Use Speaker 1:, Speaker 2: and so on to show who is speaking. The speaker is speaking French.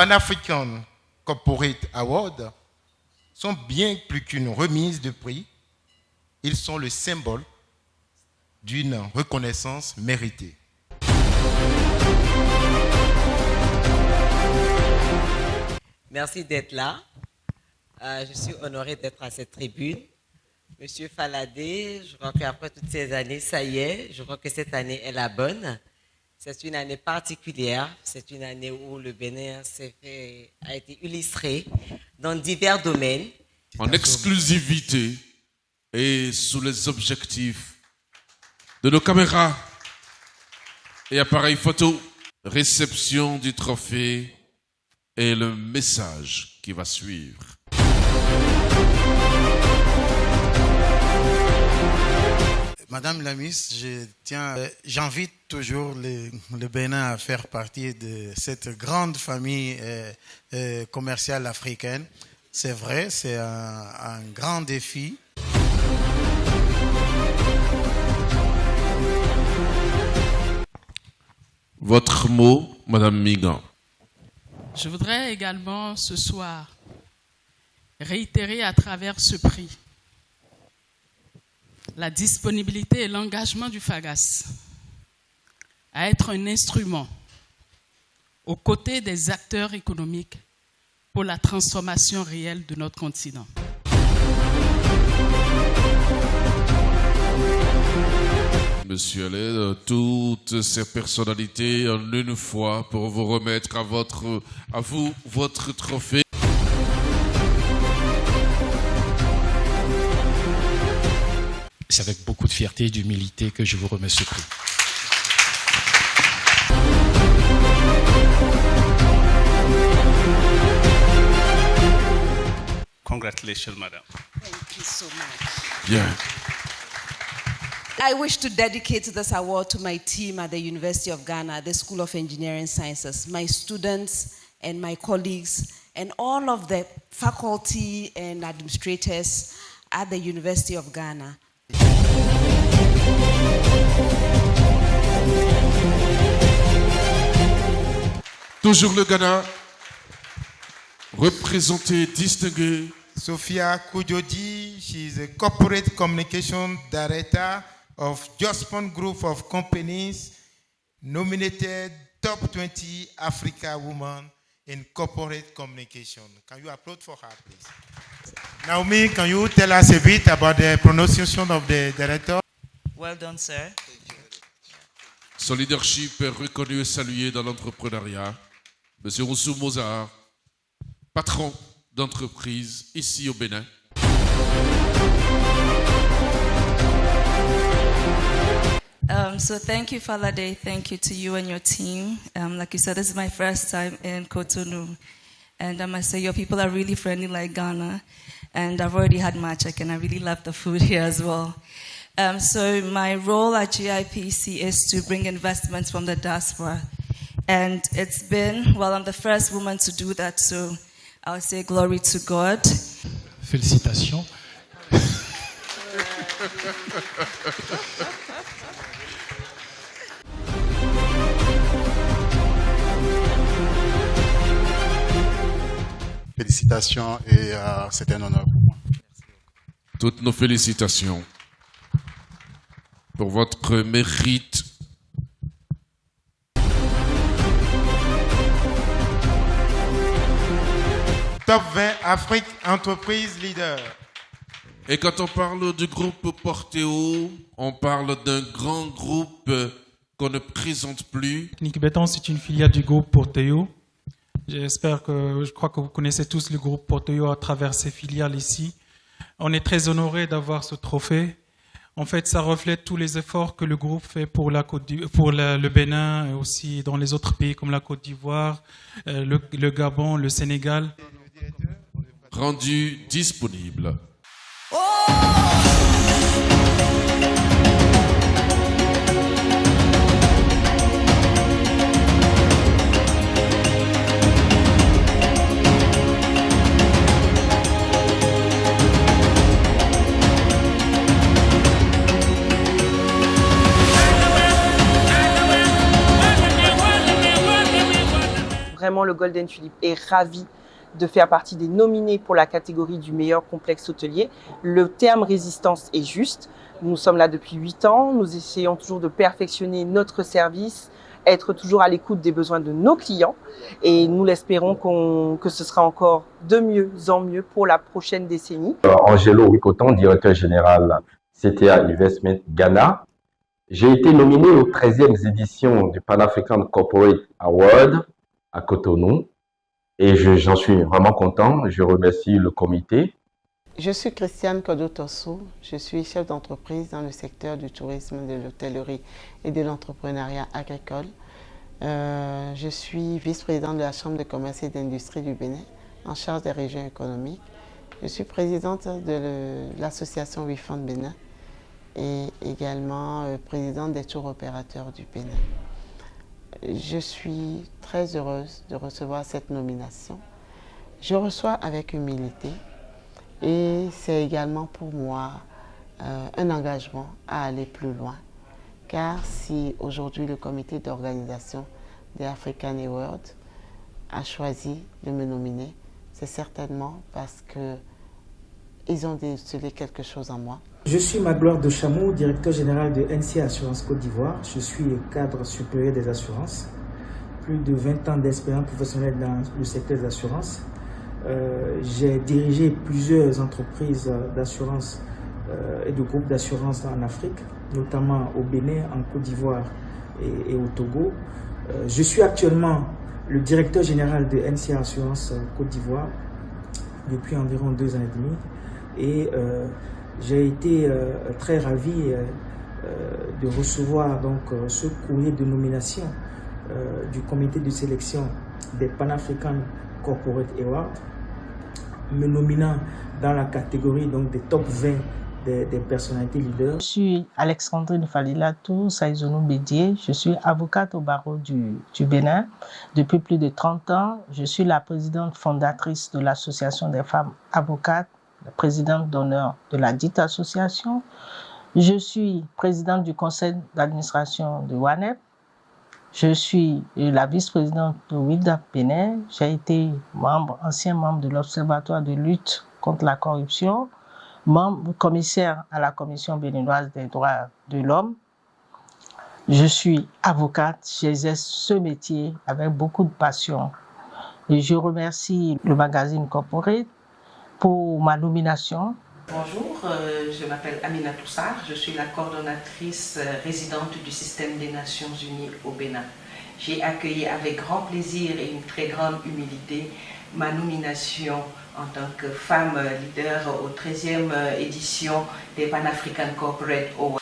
Speaker 1: Pan-African Corporate Award sont bien plus qu'une remise de prix, ils sont le symbole d'une reconnaissance méritée.
Speaker 2: Merci d'être là. Je suis honoré d'être à cette tribune. Monsieur Faladé, je crois qu'après toutes ces années, ça y est, je crois que cette année est la bonne. C'est une année particulière. C'est une année où le Bénin a été illustré dans divers domaines.
Speaker 3: En exclusivité et sous les objectifs de nos caméras et appareils photo, réception du trophée et le message qui va suivre.
Speaker 4: Madame la Miss, j'invite toujours le Bénin à faire partie de cette grande famille commerciale africaine. C'est vrai, c'est un grand défi.
Speaker 3: Votre mot, Madame Migan.
Speaker 5: Je voudrais également ce soir réitérer à travers ce prix la disponibilité et l'engagement du FAGAS à être un instrument aux côtés des acteurs économiques pour la transformation réelle de notre continent.
Speaker 3: Monsieur Allais, toutes ces personnalités en une fois pour vous remettre à vous votre trophée.
Speaker 6: C'est avec beaucoup de fierté et d'humilité que je vous remets ce prix.
Speaker 7: Congratulations, madam.
Speaker 8: Thank you so much.
Speaker 3: Bien.
Speaker 8: I wish to dedicate this award to my team at the University of Ghana, the School of Engineering Sciences, my students and my colleagues, and all of the faculty and administrators at the University of Ghana.
Speaker 3: Toujours le Ghana, représenté, distingué.
Speaker 1: Sophia Kujodi, she is a Corporate Communication Director of Jospon Group of Companies, nominated Top 20 Africa Woman in Corporate Communication. Can you applaud for her, please? Naomi, can you tell us a bit about the pronunciation of the director?
Speaker 9: Well done, sir.
Speaker 3: Son leadership est reconnu et salué dans l'entrepreneuriat. Monsieur Roussou Mozart, patron d'entreprise ici au Bénin.
Speaker 9: So thank you, Falade. Thank you to you and your team. Like you said, this is my first time in Cotonou. And I must say, your people are really friendly like Ghana. And I've already had matchak, and I really love the food here as well. So my role at GIPC is to bring investments from the diaspora. And it's been, well, I'm the first woman to do that, so I'll say glory to God.
Speaker 6: Félicitations.
Speaker 4: Félicitations et c'est un honneur pour moi.
Speaker 3: Toutes nos félicitations pour votre mérite.
Speaker 1: Top 20 Afrique Entreprise Leader.
Speaker 3: Et quand on parle du groupe Porteo, on parle d'un grand groupe qu'on ne présente plus.
Speaker 10: Technique Béton, c'est une filiale du groupe Porteo. Je crois que vous connaissez tous le groupe Porteo à travers ses filiales ici. On est très honoré d'avoir ce trophée. En fait, ça reflète tous les efforts que le groupe fait pour le Bénin et aussi dans les autres pays comme la Côte d'Ivoire, le Gabon, le Sénégal.
Speaker 3: Rendu disponible.
Speaker 11: vraiment le Golden Tulip est ravi de faire partie des nominés pour la catégorie du meilleur complexe hôtelier. Le terme résistance est juste. Nous sommes là depuis 8 ans. Nous essayons toujours de perfectionner notre service, être toujours à l'écoute des besoins de nos clients. Et nous l'espérons que ce sera encore de mieux en mieux pour la prochaine décennie.
Speaker 12: Angelo Wikoton, directeur général CTA Investment Ghana. J'ai été nominé aux 13e éditions du Pan African Corporate Award à Cotonou. Et j'en suis vraiment content. Je remercie le comité.
Speaker 13: Je suis Christiane Kodo-Tosso. Je suis chef d'entreprise dans le secteur du tourisme, de l'hôtellerie et de l'entrepreneuriat agricole. Je suis vice-présidente de la Chambre de commerce et d'industrie du Bénin, en charge des régions économiques. Je suis présidente de l'association WeFund Bénin et également présidente des tours opérateurs du Bénin. Je suis très heureuse de recevoir cette nomination. Je reçois avec humilité et c'est également pour moi un engagement à aller plus loin. Car si aujourd'hui le comité d'organisation des African Awards a choisi de me nominer, c'est certainement parce qu'ils ont décelé quelque chose en moi.
Speaker 14: Je suis Magloire de Chamou, directeur général de NC Assurance Côte d'Ivoire. Je suis cadre supérieur des assurances. Plus de 20 ans d'expérience professionnelle dans le secteur des assurances. J'ai dirigé plusieurs entreprises d'assurance et de groupes d'assurance en Afrique, notamment au Bénin, en Côte d'Ivoire et au Togo. Je suis actuellement le directeur général de NC Assurance Côte d'Ivoire depuis environ 2 ans et demi. Et j'ai été très ravi de recevoir donc, ce courrier de nomination du comité de sélection des Pan African Corporate Awards, me nominant dans la catégorie donc, des top 20 des personnalités leaders.
Speaker 15: Je suis Alexandrine Falilatou Saïzonou Bédié. Je suis avocate au barreau du Bénin depuis plus de 30 ans. Je suis la présidente fondatrice de l'association des femmes avocates, la présidente d'honneur de la dite association. Je suis présidente du conseil d'administration de WANEP. Je suis la vice-présidente de WIDA Bénin. J'ai été ancien membre de l'Observatoire de lutte contre la corruption, commissaire à la Commission béninoise des droits de l'homme. Je suis avocate, j'exerce ce métier avec beaucoup de passion. Et je remercie le magazine Corporate pour ma nomination.
Speaker 16: Bonjour, je m'appelle Amina Toussard, je suis la coordonnatrice résidente du système des Nations Unies au Bénin. J'ai accueilli avec grand plaisir et une très grande humilité ma nomination en tant que femme leader aux 13e édition des Pan African Corporate Awards.